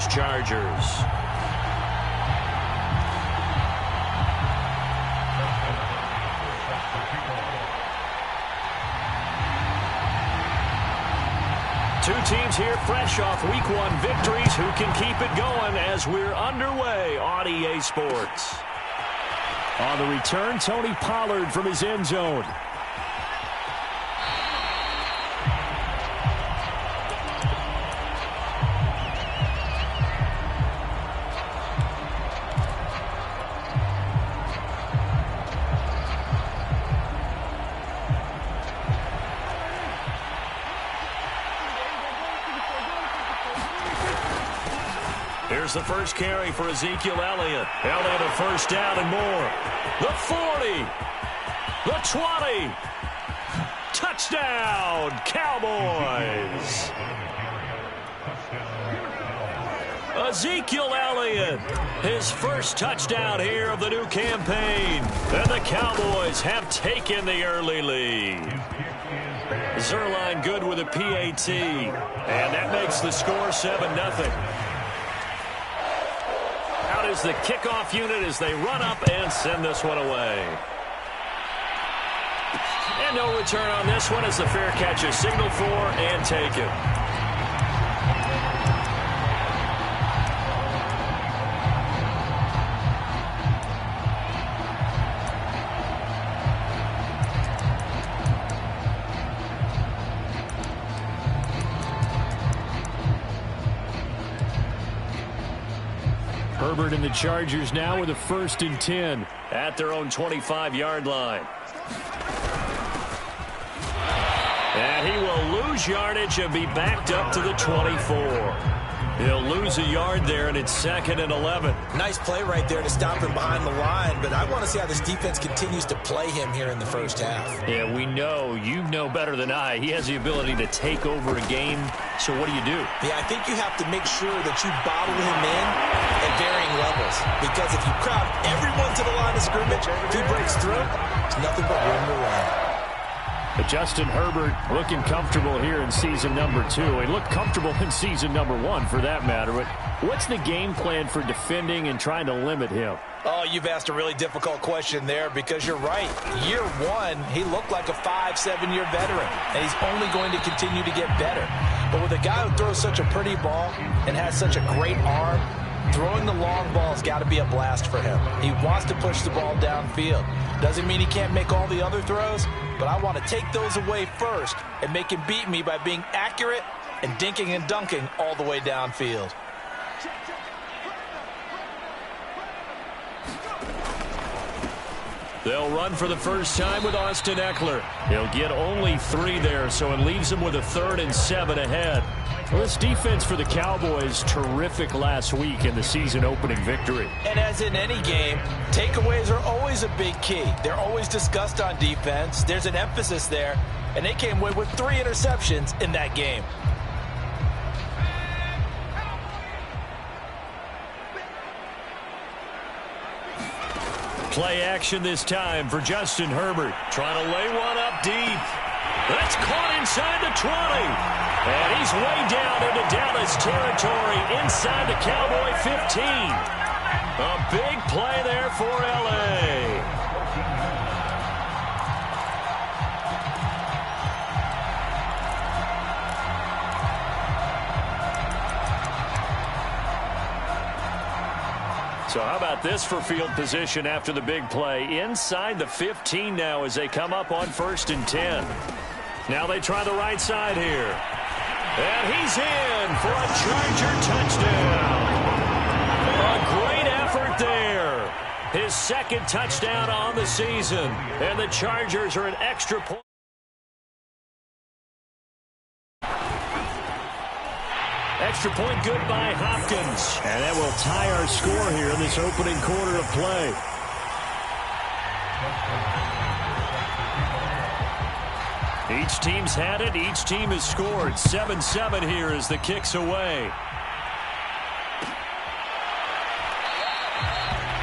Angeles Chargers. Two teams here fresh off Week 1 victories who can keep it going as we're underway on EA Sports. On the return, Tony Pollard from his end zone. Here's the first carry for Ezekiel Elliott. Elliott a first down and more. The 40. The 20. Touchdown, Cowboys. Ezekiel Elliott, his first touchdown here of the new campaign. And the Cowboys have taken the early lead. Zerline good with a PAT. And that makes the score 7-0. Out is the kickoff unit as they run up and send this one away. And no return on this one as the fair catch is signaled for and taken. Herbert and the Chargers now with a 1st and 10 at their own 25-yard line. And he will lose yardage and be backed up to the 24. He'll lose a yard there, and it's 2nd and 11. Nice play right there to stop him behind the line, but I want to see how this defense continues to play him here in the first half. Yeah, we know, you know better than I, he has the ability to take over a game. So what do you do? Yeah, I think you have to make sure that you bottle him in at varying levels, because if you crowd everyone to the line of scrimmage, if he breaks through, it's nothing but room to run. But Justin Herbert looking comfortable here in season number 2. He looked comfortable in season number 1 for that matter. But what's the game plan for defending and trying to limit him? Oh, you've asked a really difficult question there because you're right. Year 1, he looked like a 5-7-year veteran, and he's only going to continue to get better. But with a guy who throws such a pretty ball and has such a great arm, throwing the long ball has got to be a blast for him. He wants to push the ball downfield. Doesn't mean he can't make all the other throws, but I want to take those away first and make him beat me by being accurate and dinking and dunking all the way downfield. They'll run for the first time with Austin Eckler. He'll get only 3 there, so it leaves him with a 3rd and 7 ahead. Well, this defense for the Cowboys, terrific last week in the season-opening victory. And as in any game, takeaways are always a big key. They're always discussed on defense. There's an emphasis there, and they came away with 3 interceptions in that game. Play action this time for Justin Herbert. Trying to lay one up deep. That's caught inside the 20. And he's way down into Dallas territory inside the Cowboy 15. A big play there for L.A. So how about this for field position after the big play? Inside the 15 now as they come up on 1st and 10. Now they try the right side here. And he's in for a Charger touchdown. A great effort there. His 2nd touchdown on the season. And the Chargers are an extra point. Extra point good by Hopkins. And that will tie our score here in this opening quarter of play. Each team's had it. Each team has scored. 7-7 here as the kick's away.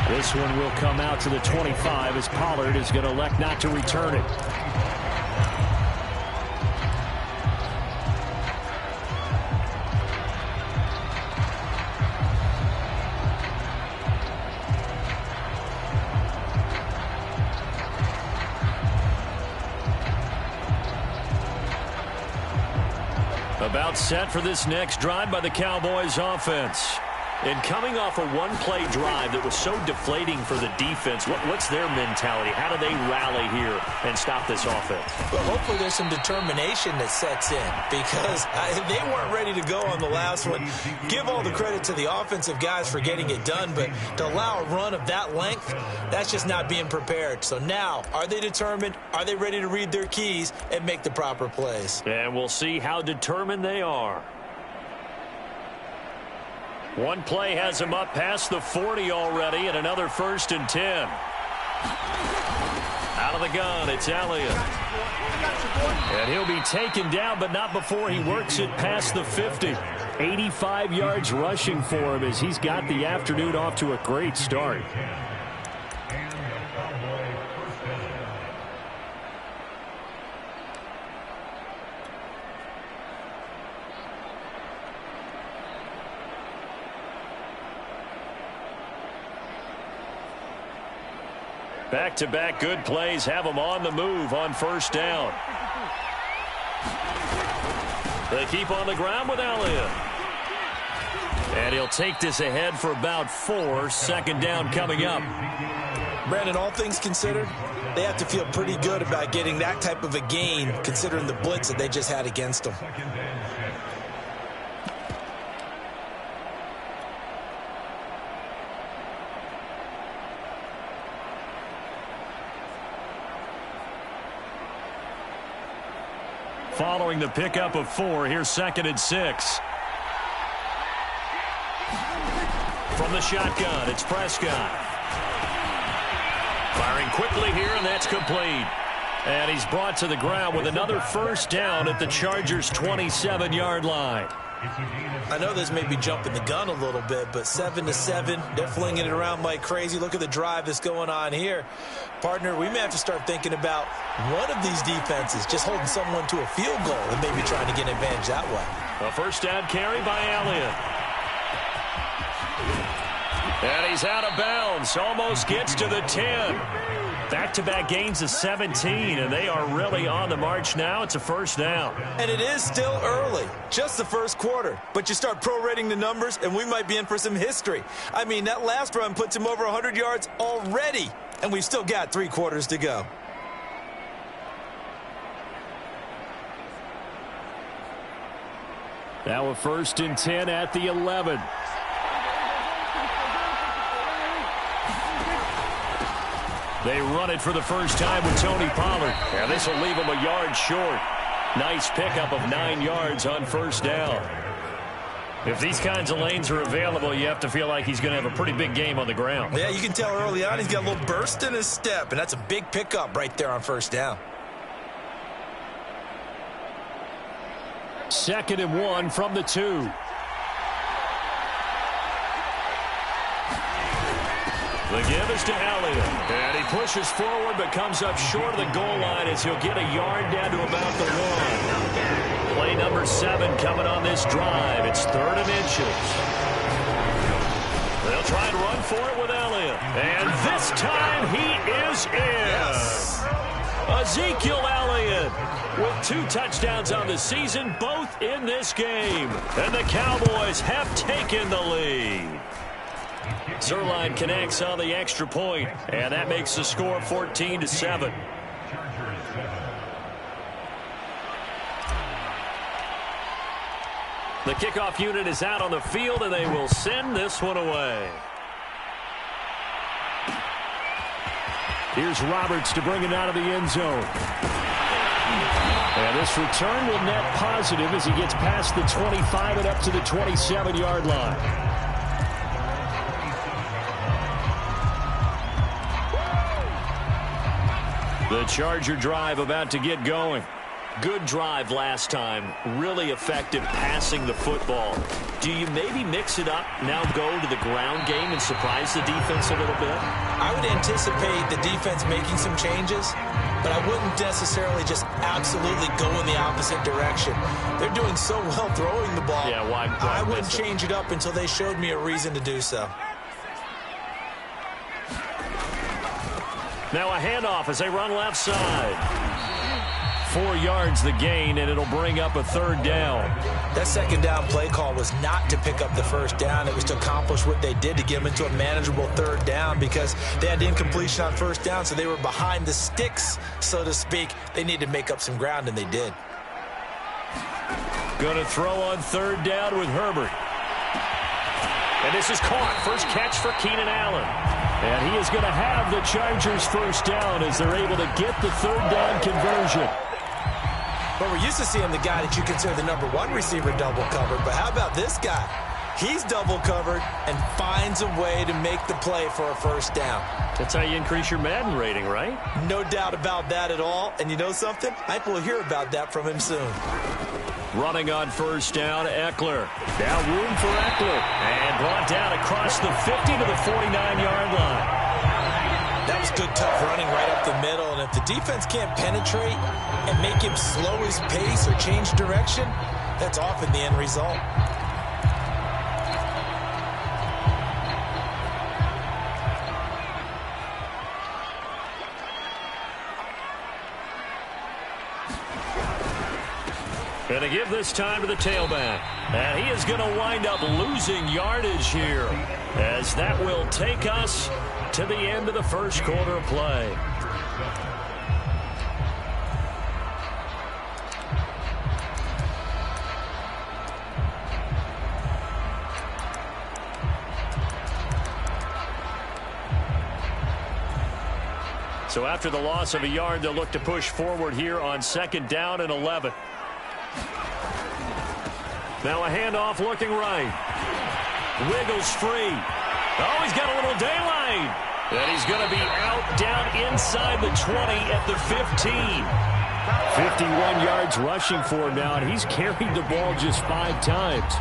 This one will come out to the 25 as Pollard is going to elect not to return it. About set for this next drive by the Cowboys offense. And coming off a one-play drive that was so deflating for the defense, what's their mentality? How do they rally here and stop this offense? Well, hopefully there's some determination that sets in because they weren't ready to go on the last one. Give all the credit to the offensive guys for getting it done, but to allow a run of that length, that's just not being prepared. So now, are they determined? Are they ready to read their keys and make the proper plays? And we'll see how determined they are. One play has him up past the 40 already, and another 1st and 10. Out of the gun, it's Elliott. And he'll be taken down, but not before he works it past the 50. 85 yards rushing for him as he's got the afternoon off to a great start. Back-to-back good plays have them on the move on 1st down. They keep on the ground with Elliott. And he'll take this ahead for about 4. 2nd down coming up. Brandon, all things considered, they have to feel pretty good about getting that type of a gain considering the blitz that they just had against them. Following the pickup of 4, here's 2nd and 6. From the shotgun, it's Prescott. Firing quickly here, and that's complete. And he's brought to the ground with another 1st down at the Chargers' 27-yard line. I know this may be jumping the gun a little bit, but 7-7, they're flinging it around like crazy. Look at the drive that's going on here. Partner, we may have to start thinking about one of these defenses just holding someone to a field goal and maybe trying to get an advantage that way. A 1st down carry by Elliott. And he's out of bounds. Almost gets to the 10. Back-to-back gains of 17, and they are really on the march now. It's a 1st down. And it is still early, just the 1st quarter. But you start prorating the numbers, and we might be in for some history. I mean, that last run puts him over 100 yards already, and we've still got 3 quarters to go. Now a 1st and 10 at the 11. They run it for the first time with Tony Pollard. And this will leave him a yard short. Nice pickup of 9 yards on 1st down. If these kinds of lanes are available, you have to feel like he's going to have a pretty big game on the ground. Yeah, you can tell early on he's got a little burst in his step, and that's a big pickup right there on 1st down. 2nd and 1 from the 2. The give is to Elliott. And he pushes forward but comes up short of the goal line as he'll get a yard down to about the 1. Play number 7 coming on this drive. It's 3rd and inches. They'll try and run for it with Elliott. And this time he is in. Yes. Ezekiel Elliott with 2 touchdowns on the season, both in this game. And the Cowboys have taken the lead. Zerline connects on the extra point, and that makes the score 14-7. The kickoff unit is out on the field, and they will send this one away. Here's Roberts to bring it out of the end zone. And this return will net positive as he gets past the 25 and up to the 27-yard line. The Charger drive about to get going. Good drive last time. Really effective passing the football. Do you maybe mix it up, now go to the ground game and surprise the defense a little bit? I would anticipate the defense making some changes, but I wouldn't necessarily just absolutely go in the opposite direction. They're doing so well throwing the ball. Yeah, why I wouldn't change it up until they showed me a reason to do so. Now a handoff as they run left side. 4 yards the gain, and it'll bring up a 3rd down. That 2nd down play call was not to pick up the 1st down. It was to accomplish what they did, to get them into a manageable 3rd down, because they had incompletion on 1st down, so they were behind the sticks, so to speak. They needed to make up some ground, and they did. Going to throw on 3rd down with Herbert. And this is caught. First catch for Keenan Allen. And he is going to have the Chargers' 1st down as they're able to get the 3rd down conversion. Well, we're used to seeing the guy that you consider the #1 receiver double covered, but how about this guy? He's double covered and finds a way to make the play for a 1st down. That's how you increase your Madden rating, right? No doubt about that at all. And you know something? I think we'll hear about that from him soon. Running on 1st down, Eckler. Now room for Eckler. And brought down across the 50 to the 49-yard line. That was good, tough running right up the middle. And if the defense can't penetrate and make him slow his pace or change direction, that's often the end result. Going to give this time to the tailback. And he is going to wind up losing yardage here, as that will take us to the end of the 1st quarter of play. So after the loss of a yard, they'll look to push forward here on 2nd down and 11. Now a handoff looking right. Wiggles free. Oh, he's got a little daylight. And he's going to be out down inside the 20 at the 15. 51 yards rushing for him now, and he's carried the ball just 5 times.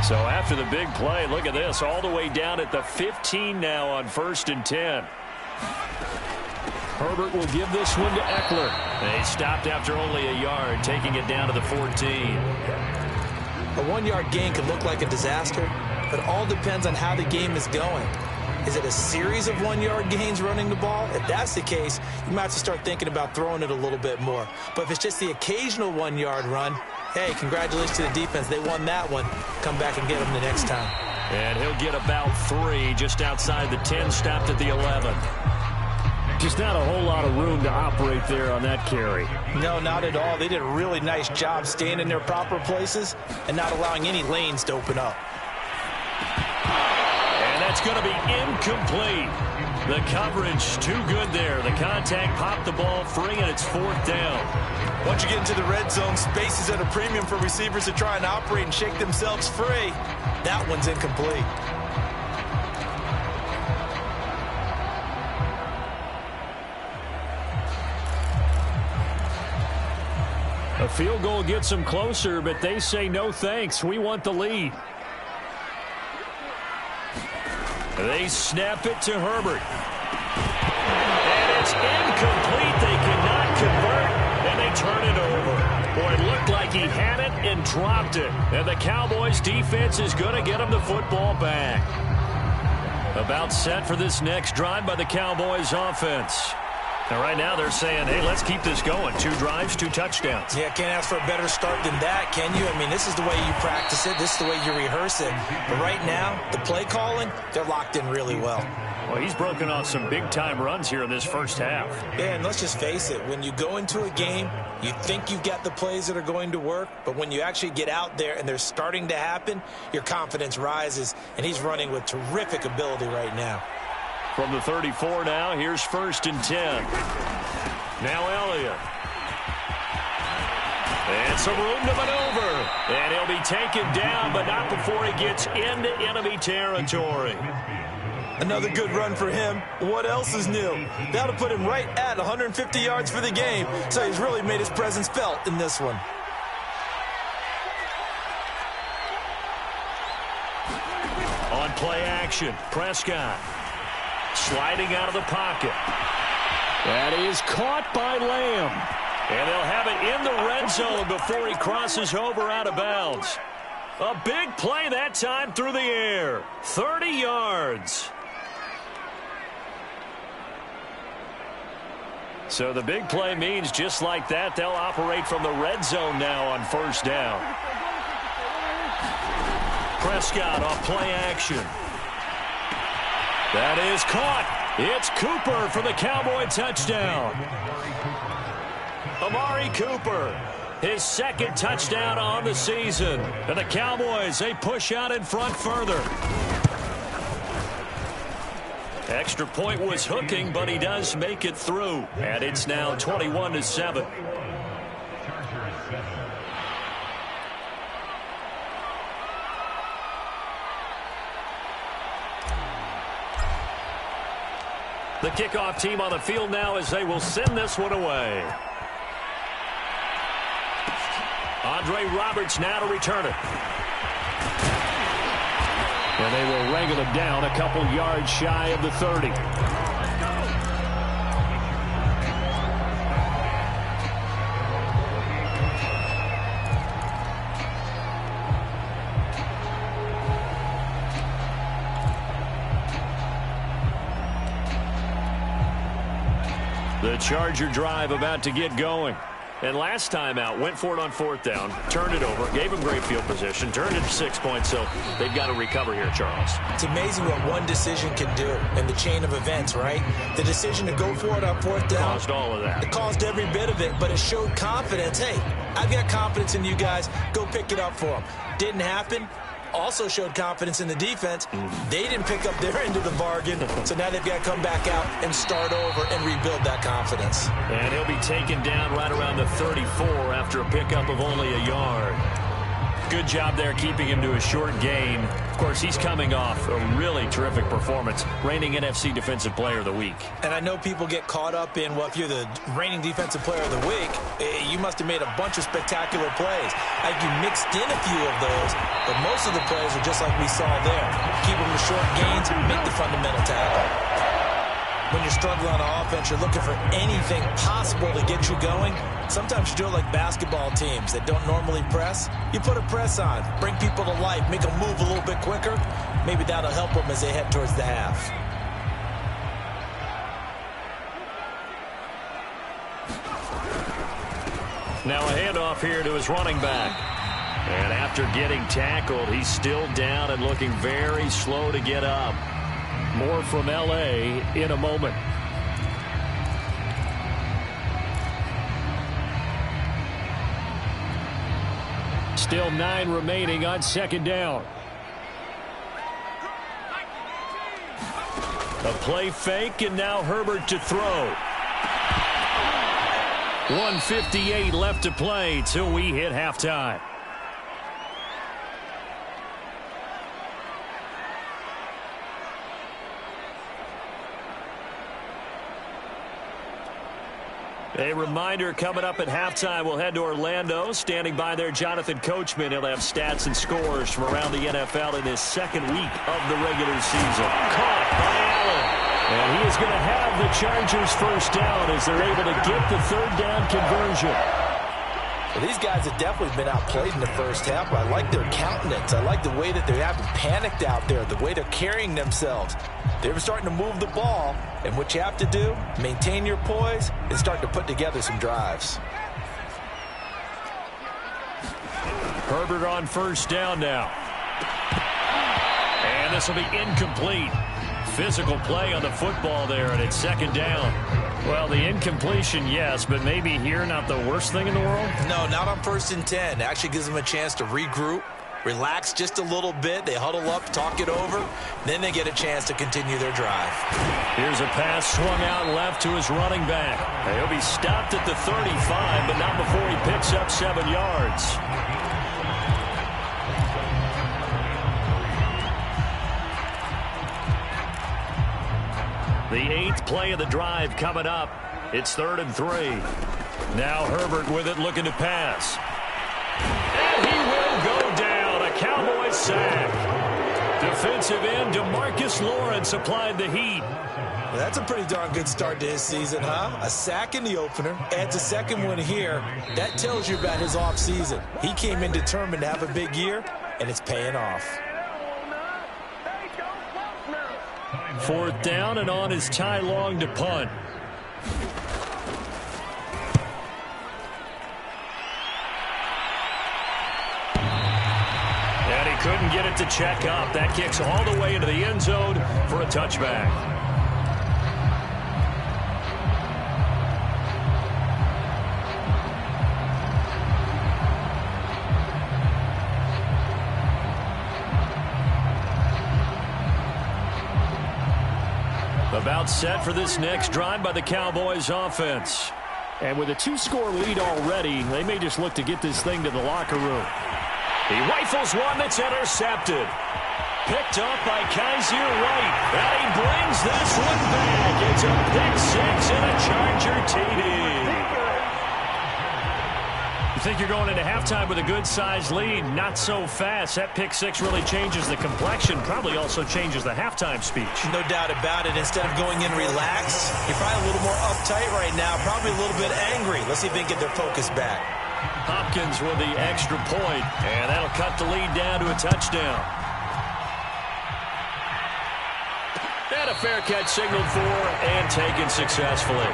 So after the big play, look at this, all the way down at the 15 now on 1st and 10. Herbert will give this one to Eckler. They stopped after only a yard, taking it down to the 14. A 1-yard gain can look like a disaster, but it all depends on how the game is going. Is it a series of 1-yard gains running the ball? If that's the case, you might have to start thinking about throwing it a little bit more. But if it's just the occasional 1-yard run, hey, congratulations to the defense. They won that one. Come back and get them the next time. And he'll get about 3 just outside the 10, stopped at the 11. Just not a whole lot of room to operate there on that carry. No, not at all. They did a really nice job staying in their proper places and not allowing any lanes to open up. And that's going to be incomplete. The coverage too good there. The contact popped the ball free, and it's 4th down. Once you get into the red zone, space is at a premium for receivers to try and operate and shake themselves free. That one's incomplete. A field goal gets them closer, but they say no thanks. We want the lead. They snap it to Herbert. And it's incomplete. They cannot convert, and they turn it over. Boy, it looked like he had it and dropped it. And the Cowboys defense is going to get him the football back. About set for this next drive by the Cowboys offense. Now, right now, they're saying, hey, let's keep this going. 2 drives, 2 touchdowns. Yeah, can't ask for a better start than that, can you? I mean, this is the way you practice it. This is the way you rehearse it. But right now, the play calling, they're locked in really well. Well, he's broken off some big-time runs here in this first half. Yeah, and let's just face it. When you go into a game, you think you've got the plays that are going to work. But when you actually get out there and they're starting to happen, your confidence rises. And he's running with terrific ability right now. From the 34 now, here's 1st and 10. Now Elliott. And some room to maneuver. And he'll be taken down, but not before he gets into enemy territory. Another good run for him. What else is new? That'll put him right at 150 yards for the game. So he's really made his presence felt in this one. On play action, Prescott. Sliding out of the pocket. That is caught by Lamb. And they'll have it in the red zone before he crosses over out of bounds. A big play that time through the air. 30 yards. So the big play means just like that, they'll operate from the red zone now on first down. Prescott off play action. That is caught. It's Cooper for the Cowboy touchdown. Amari Cooper, his second touchdown on the season. And the Cowboys, they push out in front further. Extra point was hooking, but he does make it through. And it's now 21-7. The kickoff team on the field now as they will send this one away. Andre Roberts now to return it. And they will wrangle him down a couple yards shy of the 30. The Charger drive about to get going. And last time out, went for it on fourth down, turned it over, gave him great field position, turned it to 6 points, so they've got to recover here, Charles. It's amazing what one decision can do in the chain of events, right? The decision to go for it on fourth down. Caused all of that. It caused every bit of it, but it showed confidence. Hey, I've got confidence in you guys. Go pick it up for them. Didn't happen. Also showed confidence in the defense. They didn't pick up their end of the bargain, so now they've got to come back out and start over and rebuild that confidence. And he'll be taken down right around the 34 after a pickup of only a yard. Good job there keeping him to a short gain. Of course, he's coming off a really terrific performance, reigning NFC Defensive Player of the Week. And I know people get caught up in, well, if you're the reigning Defensive Player of the Week, you must have made a bunch of spectacular plays. I think you mixed in a few of those, but most of the plays are just like we saw there. Keep them to short gains, make the fundamental tackle. When you're struggling on offense, you're looking for anything possible to get you going. Sometimes you do it like basketball teams that don't normally press. You put a press on, bring people to life, make them move a little bit quicker. Maybe that'll help them as they head towards the half. Now a handoff here to his running back. And after getting tackled, he's still down and looking very slow to get up. More from L.A. in a moment. Still 9 remaining on second down. A play fake, and now Herbert to throw. 1:58 left to play till we hit halftime. A reminder, coming up at halftime, we'll head to Orlando. Standing by there, Jonathan Coachman. He'll have stats and scores from around the NFL in his second week of the regular season. Caught by Allen. And he is going to have the Chargers first down as they're able to get the third down conversion. Well, these guys have definitely been outplayed in the first half, but I like their countenance. I like the way that they haven't panicked out there, the way they're carrying themselves. They're starting to move the ball, and what you have to do, maintain your poise and start to put together some drives. Herbert on first down now. And this will be incomplete. Physical play on the football there, and it's second down. Well, the incompletion, yes, but maybe here not the worst thing in the world? No, not on 1st and 10. It actually gives them a chance to regroup, relax just a little bit. They huddle up, talk it over. Then they get a chance to continue their drive. Here's a pass swung out left to his running back. He'll be stopped at the 35, but not before he picks up 7 yards. The 8th play of the drive coming up. It's 3rd and 3. Now Herbert with it, looking to pass. And he will go down. A Cowboys sack. Defensive end DeMarcus Lawrence applied the heat. Well, that's a pretty darn good start to his season, huh? A sack in the opener, adds a second one here. That tells you about his offseason. He came in determined to have a big year, and it's paying off. 4th down, and on is Ty Long to punt. Couldn't get it to check up. That kicks all the way into the end zone for a touchback. About set for this next drive by the Cowboys offense. And with a 2-score lead already, they may just look to get this thing to the locker room. He rifles one that's intercepted. Picked up by Kaiser White. And he brings this one back. It's a pick six and a Charger TD. You think you're going into halftime with a good-sized lead. Not so fast. That pick six really changes the complexion. Probably also changes the halftime speech. No doubt about it. Instead of going in relaxed, you're probably a little more uptight right now. Probably a little bit angry. Let's see if they can get their focus back. Hopkins with the extra point. And that'll cut the lead down to a touchdown. And a fair catch signaled for and taken successfully.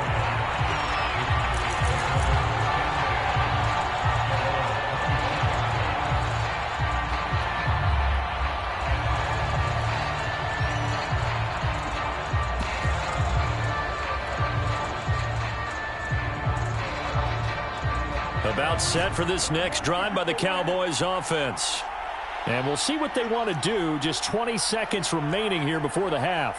About set for this next drive by the Cowboys offense. And we'll see what they want to do. Just 20 seconds remaining here before the half.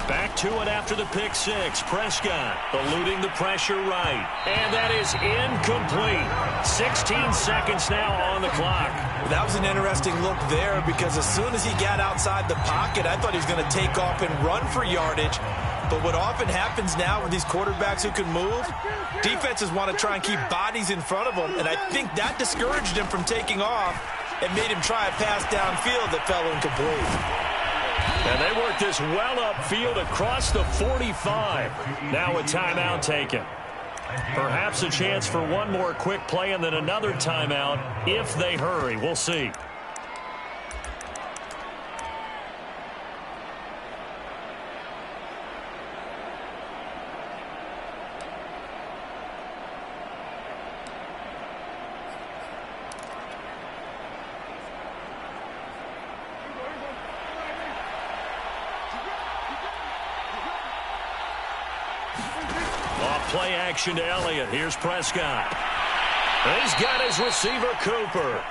Back to it after the pick six. Prescott eluding the pressure right. And that is incomplete. 16 seconds now on the clock. That was an interesting look there because as soon as he got outside the pocket, I thought he was going to take off and run for yardage. But what often happens now with these quarterbacks who can move, defenses want to try and keep bodies in front of them, and I think that discouraged him from taking off and made him try a pass downfield that fell incomplete. And they worked this well upfield across the 45. Now a timeout taken. Perhaps a chance for one more quick play and then another timeout if they hurry. We'll see. Play action to Elliott. Here's Prescott. And he's got his receiver, Cooper.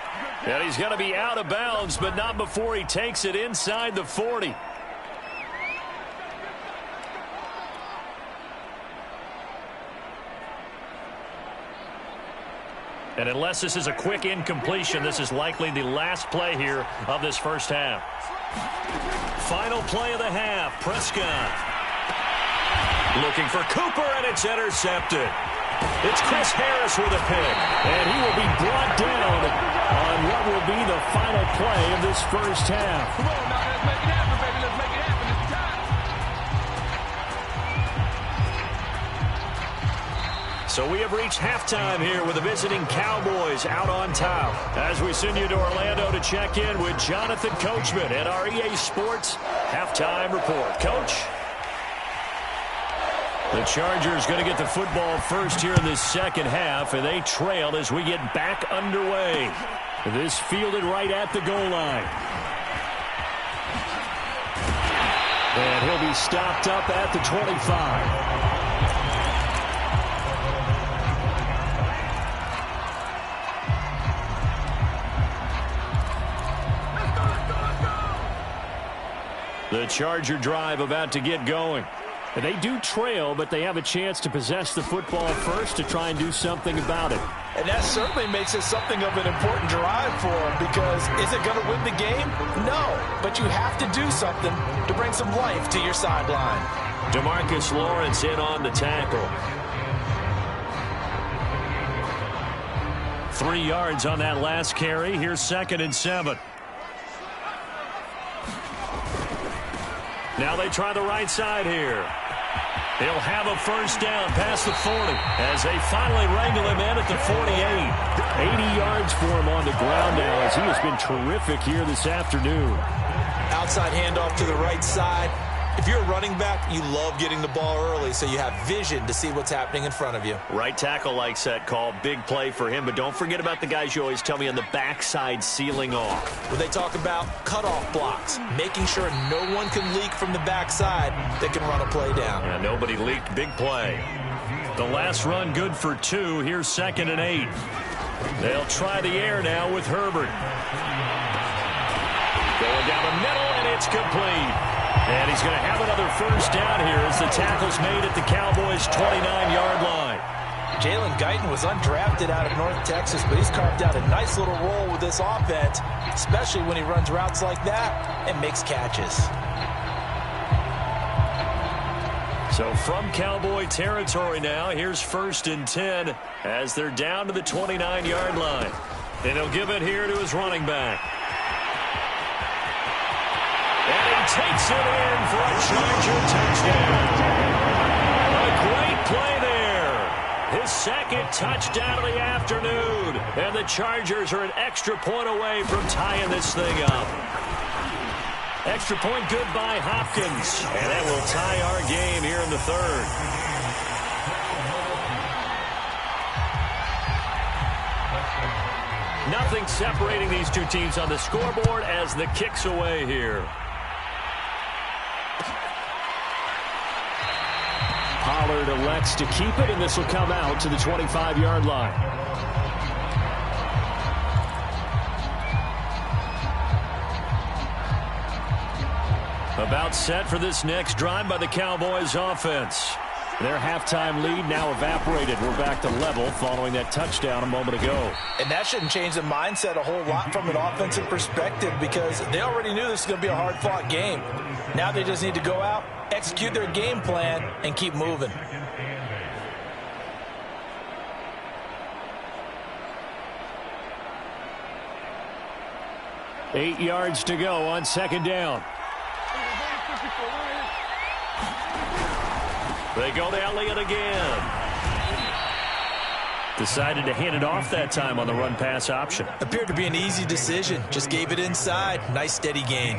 And he's going to be out of bounds, but not before he takes it inside the 40. And unless this is a quick incompletion, this is likely the last play here of this first half. Final play of the half, Prescott. Looking for Cooper, and it's intercepted. It's Chris Harris with a pick, and he will be brought down on what will be the final play of this first half. Come on, now, let's make it happen, baby. Let's make it happen. It's time. So we have reached halftime here with the visiting Cowboys out on top. As we send you to Orlando to check in with Jonathan Coachman at our EA Sports Halftime Report. Coach? The Chargers going to get the football first here in this second half, and they trail as we get back underway. This fielded right at the goal line. And he'll be stopped up at the 25. The Charger drive about to get going. They do trail, but they have a chance to possess the football first to try and do something about it. And that certainly makes it something of an important drive for them because is it going to win the game? No, but you have to do something to bring some life to your sideline. DeMarcus Lawrence in on the tackle. 3 yards on that last carry. Here's 2nd and 7. Now they try the right side here. He'll have a first down past the 40 as they finally wrangle him in at the 48. 80 yards for him on the ground now as he has been terrific here this afternoon. Outside handoff to the right side. If you're a running back, you love getting the ball early so you have vision to see what's happening in front of you. Right tackle likes that call. Big play for him, but don't forget about the guys you always tell me on the backside sealing off. When they talk about cutoff blocks, making sure no one can leak from the backside that can run a play down. Yeah, nobody leaked. Big play. The last run good for 2. Here's 2nd and 8. They'll try the air now with Herbert. Going down the middle, and it's complete. And he's going to have another first down here as the tackle's made at the Cowboys' 29-yard line. Jalen Guyton was undrafted out of North Texas, but he's carved out a nice little role with this offense, especially when he runs routes like that and makes catches. So from Cowboy territory now, here's 1st and 10 as they're down to the 29-yard line. And he'll give it here to his running back. And he takes it in for a Charger touchdown. A great play there. His 2nd touchdown of the afternoon. And the Chargers are an extra point away from tying this thing up. Extra point good by Hopkins. And that will tie our game here in the 3rd. Nothing separating these two teams on the scoreboard as the kick's away here. Pollard elects to keep it, and this will come out to the 25-yard line. About set for this next drive by the Cowboys offense. Their halftime lead now evaporated. We're back to level following that touchdown a moment ago. And that shouldn't change the mindset a whole lot from an offensive perspective because they already knew this was going to be a hard-fought game. Now they just need to go out, execute their game plan, and keep moving. Eight yards to go on 2nd down. They go to Elliott again. Decided to hand it off that time on the run-pass option. Appeared to be an easy decision. Just gave it inside. Nice steady gain.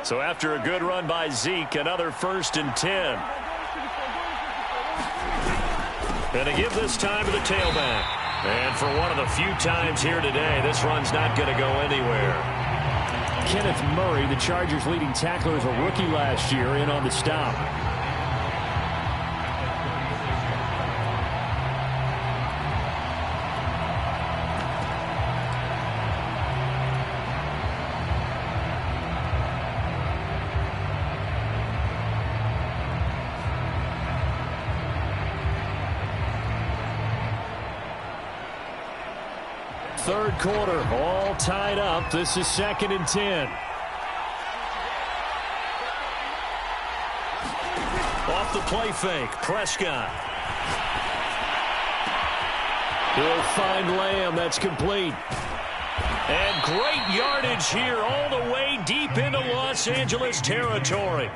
So after a good run by Zeke, another 1st and 10. And to give this time to the tailback. And for one of the few times here today, this run's not going to go anywhere. Kenneth Murray, the Chargers' leading tackler, as a rookie last year, in on the stop. Third quarter, all tied up. This is 2nd and 10. Off the play fake, Prescott. He'll find Lamb. That's complete. And great yardage here all the way deep into Los Angeles territory.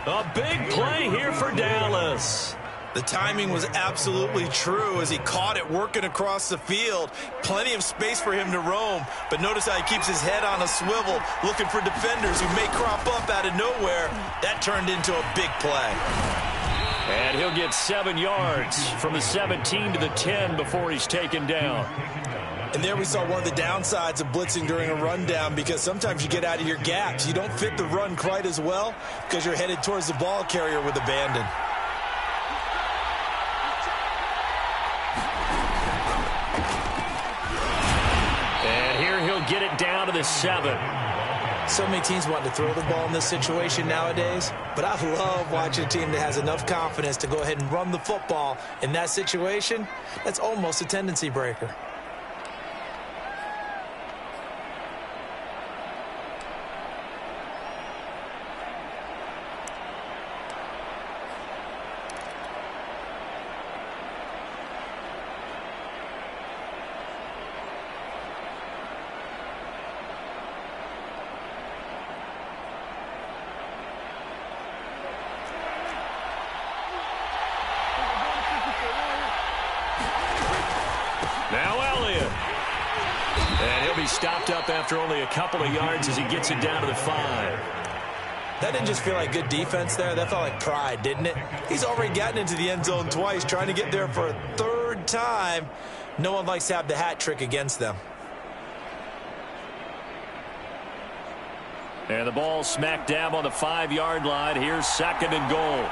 A big play here for Dallas. The timing was absolutely true as he caught it working across the field. Plenty of space for him to roam, but notice how he keeps his head on a swivel, looking for defenders who may crop up out of nowhere. That turned into a big play. And he'll get 7 yards from the 17 to the 10 before he's taken down. And there we saw one of the downsides of blitzing during a rundown because sometimes you get out of your gaps. You don't fit the run quite as well because you're headed towards the ball carrier with abandon. Get it down to the 7. So many teams want to throw the ball in this situation nowadays, but I love watching a team that has enough confidence to go ahead and run the football in that situation. That's almost a tendency breaker. Now he'll be stopped up after only a couple of yards as he gets it down to the 5. That didn't just feel like good defense there. That felt like pride, didn't it? He's already gotten into the end zone twice, trying to get there for a third time. No one likes to have the hat trick against them. And the ball smack dab on the 5-yard line. Here's 2nd and goal.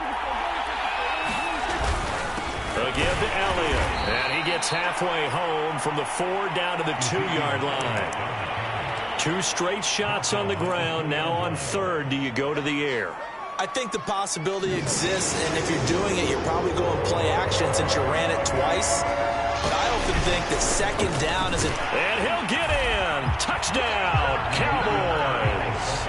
Again to Elliott. And he gets halfway home from the 4 down to the 2-yard line. 2 straight shots on the ground. Now on 3rd, do you go to the air? I think the possibility exists, and if you're doing it, you're probably going play action since you ran it twice. But I often think that 2nd down is And he'll get in. Touchdown, Cowboys.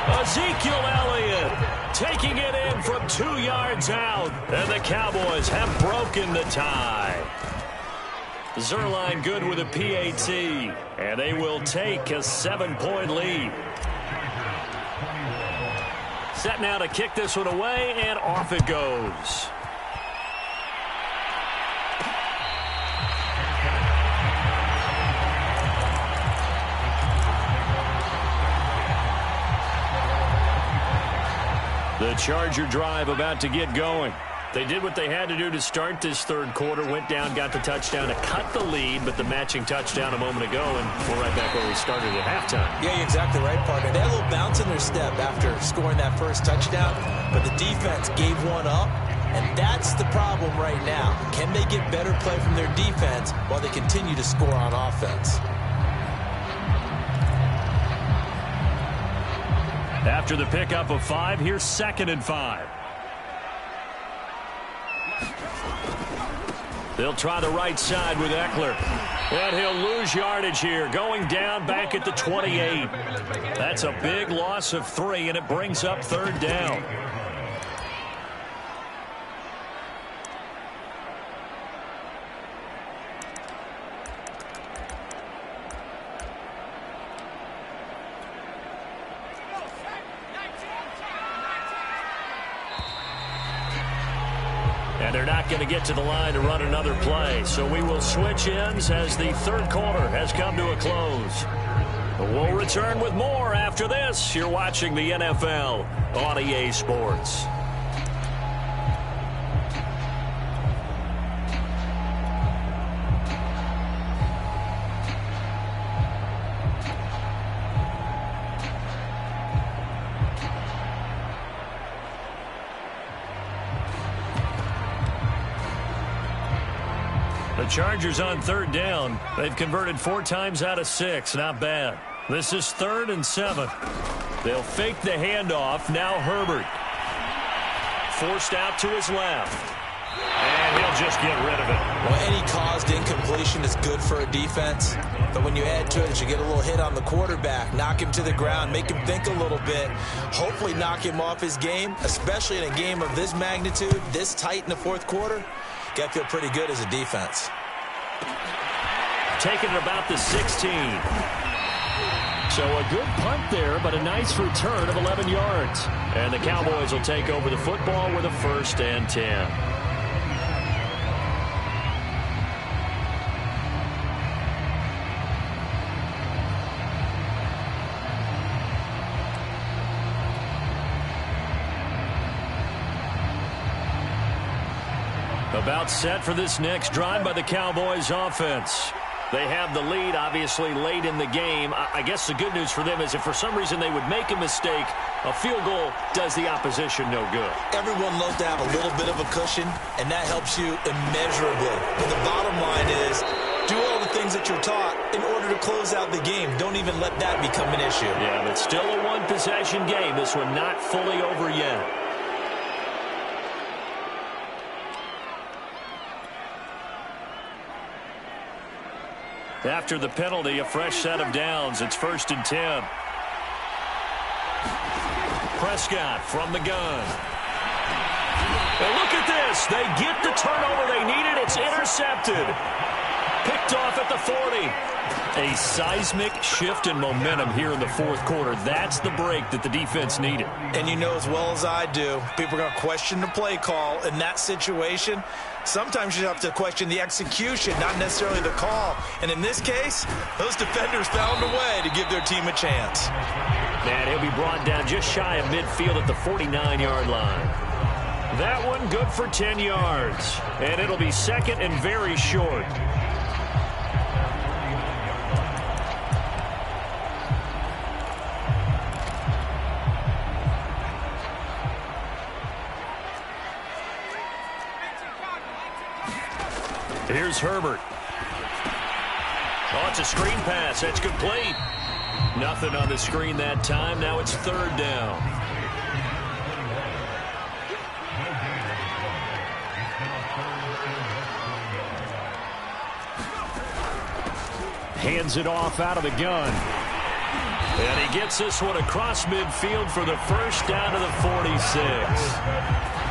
Ezekiel Elliott taking it in from 2 yards out. And the Cowboys have broken the tie. Zerline good with a PAT, and they will take a 7-point lead. Set now to kick this one away, and off it goes. The Charger drive about to get going. They did what they had to do to start this 3rd quarter, went down, got the touchdown to cut the lead, but the matching touchdown a moment ago, and we're right back where we started at halftime. Yeah, you're exactly right, partner. They had a little bounce in their step after scoring that first touchdown, but the defense gave one up, and that's the problem right now. Can they get better play from their defense while they continue to score on offense? After the pickup of 5, here's 2nd and 5. They'll try the right side with Eckler. And he'll lose yardage here, going down back at the 28. That's a big loss of 3, and it brings up 3rd down. And they're not going to get to the line to run another play. So we will switch ends as the 3rd quarter has come to a close. We'll return with more after this. You're watching the NFL on EA Sports. The Chargers on 3rd down. They've converted 4 times out of 6. Not bad. This is 3rd and 7. They'll fake the handoff. Now Herbert. Forced out to his left. And he'll just get rid of it. Well, any caused incompletion is good for a defense. But when you add to it, you get a little hit on the quarterback, knock him to the ground, make him think a little bit, hopefully knock him off his game, especially in a game of this magnitude, this tight in the 4th quarter. Got to feel pretty good as a defense. Taking it about the 16. So a good punt there, but a nice return of 11 yards. And the Cowboys will take over the football with a 1st and 10. About set for this next drive by the Cowboys offense. They have the lead, obviously, late in the game. I guess the good news for them is if for some reason they would make a mistake, a field goal does the opposition no good. Everyone loves to have a little bit of a cushion, and that helps you immeasurably. But the bottom line is do all the things that you're taught in order to close out the game. Don't even let that become an issue. Yeah, but still a one-possession game. This one not fully over yet. After the penalty, a fresh set of downs. It's 1st and 10. Prescott from the gun. And look at this. They get the turnover they needed. It's intercepted. Picked off at the 40. A seismic shift in momentum here in the fourth quarter. That's the break that the defense needed. And you know as well as I do, people are going to question the play call in that situation. Sometimes you have to question the execution, not necessarily the call. And in this case, those defenders found a way to give their team a chance. And he'll be brought down just shy of midfield at the 49-yard line. That one good for 10 yards. And it'll be second and very short. Here's Herbert. Oh, it's a screen pass. That's complete. Nothing on the screen that time. Now it's third down. Hands it off out of the gun. And he gets this one across midfield for the first down to the 46.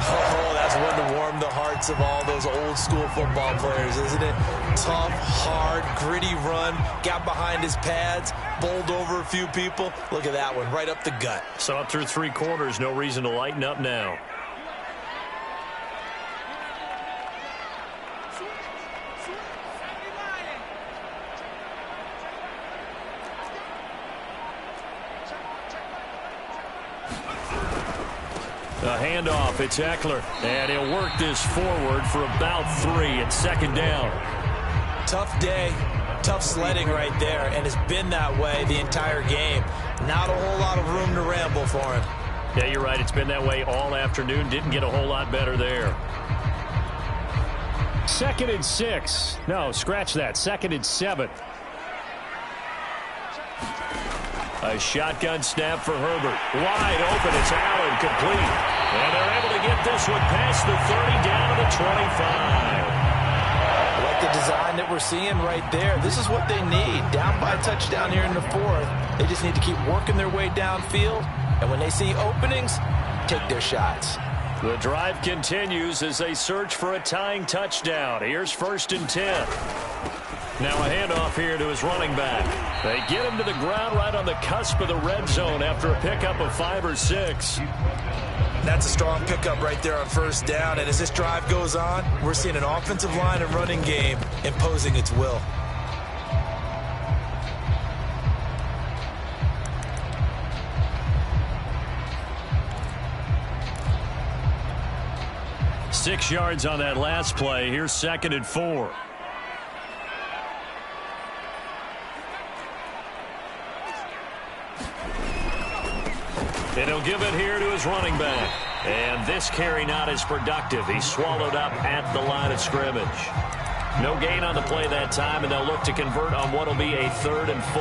Oh, that's one to warm the hearts of all those old school football players, isn't it? Tough, hard, gritty run, got behind his pads, bowled over a few people. Look at that one, right up the gut. So up through three quarters, no reason to lighten up now. A handoff, it's Eckler, and he'll work this forward for about 3 at second down. Tough day, tough sledding right there, and it's been that way the entire game. Not a whole lot of room to ramble for him. Yeah, you're right. It's been that way all afternoon. Didn't get a whole lot better there. 2nd and 6. No, scratch that. 2nd and 7. A shotgun snap for Herbert. Wide open. It's Allen, complete. And they're able to get this one past the 30 down to the 25. I like the design that we're seeing right there. This is what they need. Down by a touchdown here in the fourth. They just need to keep working their way downfield. And when they see openings, take their shots. The drive continues as they search for a tying touchdown. Here's 1st and 10. Now a handoff here to his running back. They get him to the ground right on the cusp of the red zone after a pickup of 5 or 6. That's a strong pickup right there on 1st down. And as this drive goes on, we're seeing an offensive line and running game imposing its will. Six yards on that last play. Here's 2nd and 4. And he'll give it here to his running back. And this carry not as productive. He's swallowed up at the line of scrimmage. No gain on the play that time, and they'll look to convert on what will be a 3rd and 4.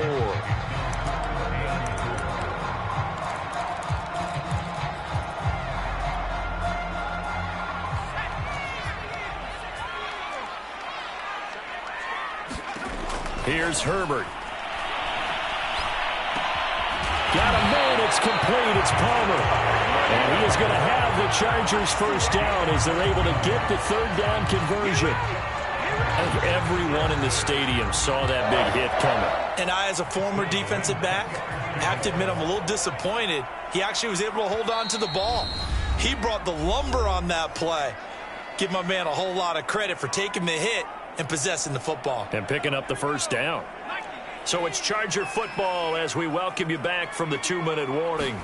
Here's Herbert. Got a man, it's complete, it's Palmer. And he is going to have the Chargers 1st down as they're able to get the 3rd down conversion. Everyone in the stadium saw that big hit coming. And I, as a former defensive back, have to admit I'm a little disappointed. He actually was able to hold on to the ball. He brought the lumber on that play. Give my man a whole lot of credit for taking the hit and possessing the football. And picking up the 1st down. So it's Charger football as we welcome you back from the 2-minute warning.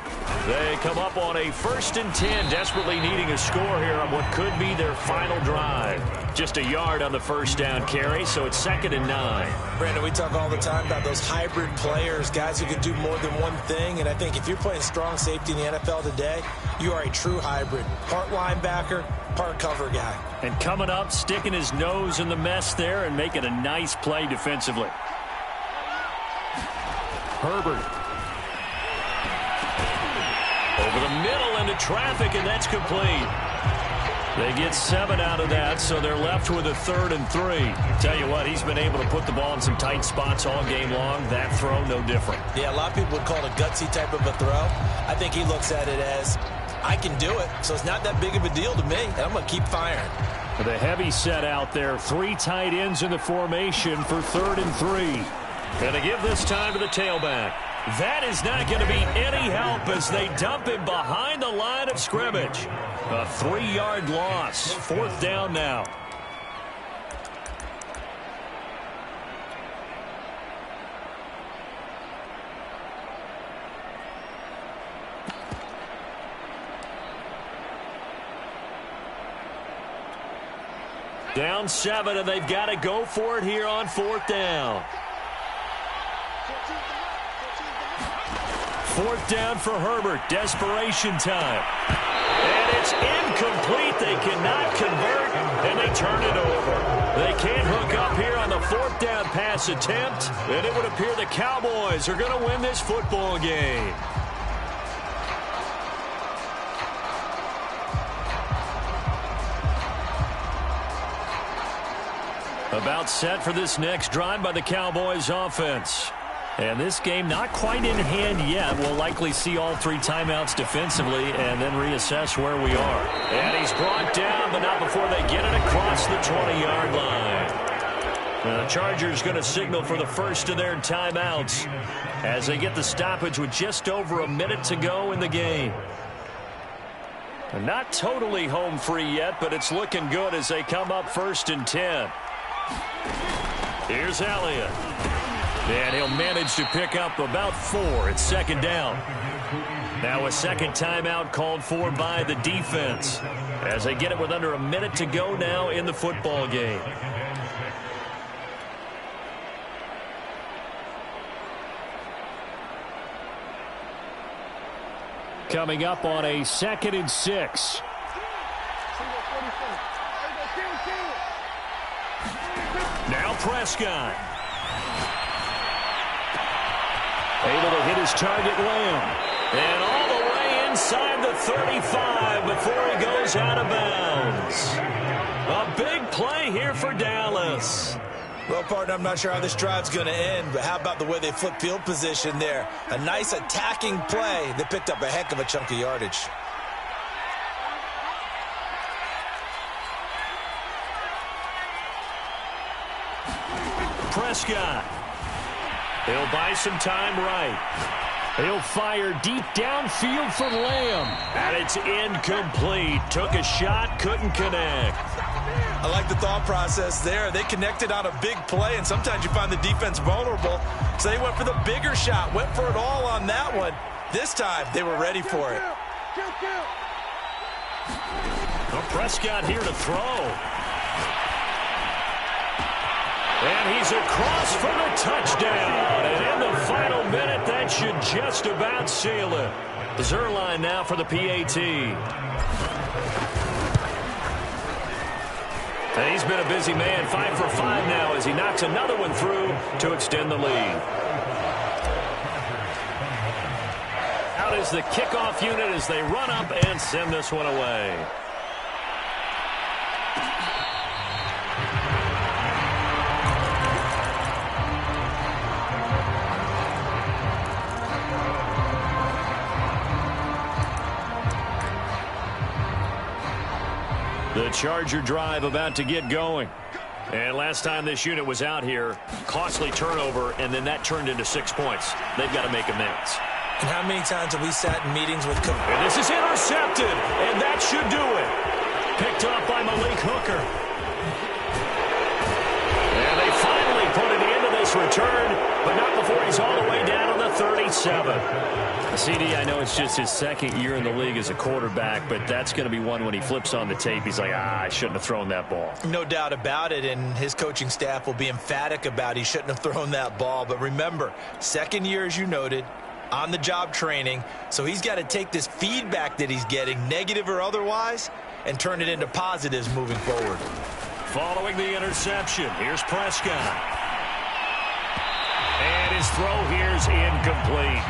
They come up on a 1st and 10, desperately needing a score here on what could be their final drive. Just a yard on the 1st down carry, so it's 2nd and 9. Brandon, we talk all the time about those hybrid players, guys who can do more than one thing. And I think if you're playing strong safety in the NFL today, you are a true hybrid. Part linebacker, part cover guy. And coming up, sticking his nose in the mess there and making a nice play defensively. Herbert. Over the middle into traffic, and that's complete. They get 7 out of that, so they're left with a 3rd and 3. Tell you what, he's been able to put the ball in some tight spots all game long. That throw, no different. Yeah, a lot of people would call it a gutsy type of a throw. I think he looks at it as, I can do it, so it's not that big of a deal to me, and I'm going to keep firing. The heavy set out there. 3 tight ends in the formation for 3rd and 3. Going to give this time to the tailback. That is not going to be any help as they dump him behind the line of scrimmage. A 3-yard loss. 4th down now. Down 7, and they've got to go for it here on 4th down. 4th down for Herbert. Desperation time. And it's incomplete. They cannot convert, and they turn it over. They can't hook up here on the 4th down pass attempt, and it would appear the Cowboys are going to win this football game. About set for this next drive by the Cowboys offense. And this game not quite in hand yet. We'll likely see all 3 timeouts defensively and then reassess where we are. And he's brought down, but not before they get it across the 20-yard line. And the Chargers going to signal for the first of their timeouts as they get the stoppage with just over a minute to go in the game. They're not totally home free yet, but it's looking good as they come up 1st and 10. Here's Elliott. And he'll manage to pick up about 4. It's 2nd down. Now a second timeout called for by the defense as they get it with under a minute to go now in the football game. Coming up on a 2nd and 6. Now Prescott. Able to hit his target, Lamb. And all the way inside the 35 before he goes out of bounds. A big play here for Dallas. Well, partner, I'm not sure how this drive's going to end, but how about the way they flip field position there? A nice attacking play. They picked up a heck of a chunk of yardage. Prescott. He'll buy some time right. He'll fire deep downfield for Lamb. And it's incomplete. Took a shot, couldn't connect. I like the thought process there. They connected on a big play, and sometimes you find the defense vulnerable. So they went for the bigger shot, went for it all on that one. This time, they were ready for it. Well, Prescott here to throw. And he's across for the touchdown. And in the final minute, that should just about seal it. Zerline now for the PAT. And he's been a busy man, 5 for 5 now as he knocks another one through to extend the lead. Out is the kickoff unit as they run up and send this one away. The Charger drive about to get going. And last time this unit was out here, costly turnover, and then that turned into 6 points. They've got to make amends. And how many times have we sat in meetings with coaches? And this is intercepted, and that should do it. Picked up by Malik Hooker. And they finally put it into this return, but not before he's all the way down on the 37. CD, I know it's just his 2nd year in the league as a quarterback, but that's going to be one when he flips on the tape. He's like, I shouldn't have thrown that ball. No doubt about it, and his coaching staff will be emphatic about he shouldn't have thrown that ball. But remember, 2nd year, as you noted, on-the-job training, so he's got to take this feedback that he's getting, negative or otherwise, and turn it into positives moving forward. Following the interception, here's Prescott. And his throw here's incomplete.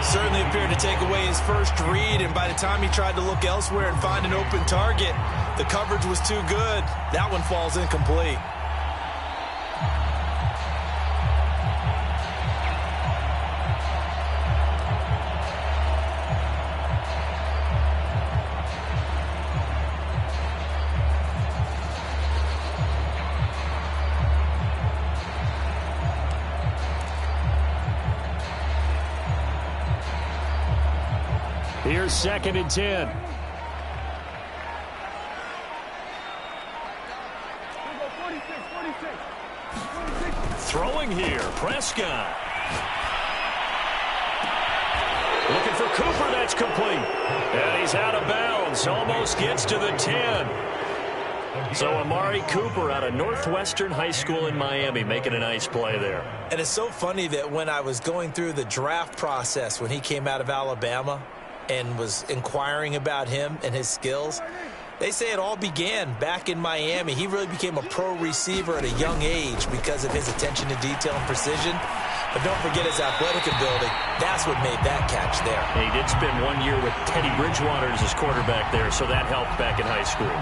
Certainly appeared to take away his first read, and by the time he tried to look elsewhere and find an open target, the coverage was too good. That one falls incomplete. Here's 2nd and 10. Throwing here, Prescott. Looking for Cooper, that's complete. And he's out of bounds, almost gets to the 10. So Amari Cooper out of Northwestern High School in Miami making a nice play there. And it's so funny that when I was going through the draft process when he came out of Alabama and was inquiring about him and his skills, they say it all began back in Miami. He really became a pro receiver at a young age because of his attention to detail and precision. But don't forget his athletic ability. That's what made that catch there. He did spend 1 year with Teddy Bridgewater as his quarterback there, so that helped back in high school.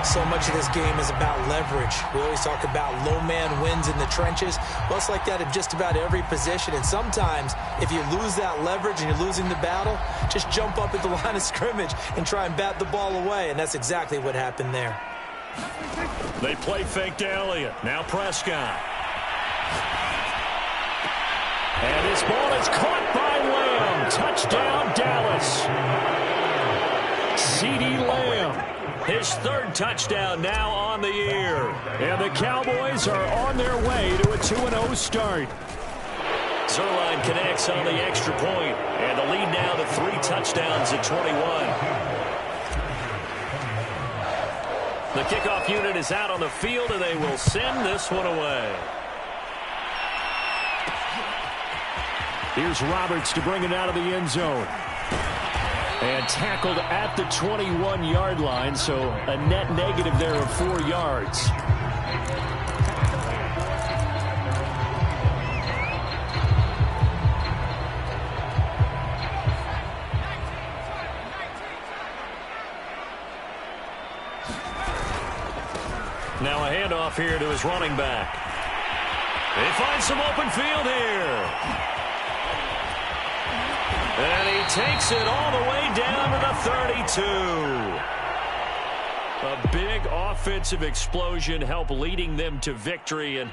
So much of this game is about leverage. We always talk about low man wins in the trenches. Well, it's like that in just about every position. And sometimes, if you lose that leverage and you're losing the battle, just jump up at the line of scrimmage and try and bat the ball away. And that's exactly what happened there. They play fake to Elliott. Now Prescott. And this ball is caught by Lamb. Touchdown, Dallas. CeeDee Lamb, his 3rd touchdown now on the year. And the Cowboys are on their way to a 2-0 start. Zerline connects on the extra point, and the lead now to 3 touchdowns at 21. The kickoff unit is out on the field, and they will send this one away. Here's Roberts to bring it out of the end zone. And tackled at the 21-yard line, so a net negative there of 4 yards. Now a handoff here to his running back. They find some open field here. And he takes it all the way down to the 32. A big offensive explosion helped leading them to victory. And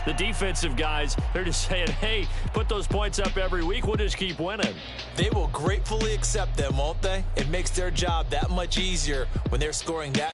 the defensive guys, they're just saying, hey, put those points up every week. We'll just keep winning. They will gratefully accept them, won't they? It makes their job that much easier when they're scoring that.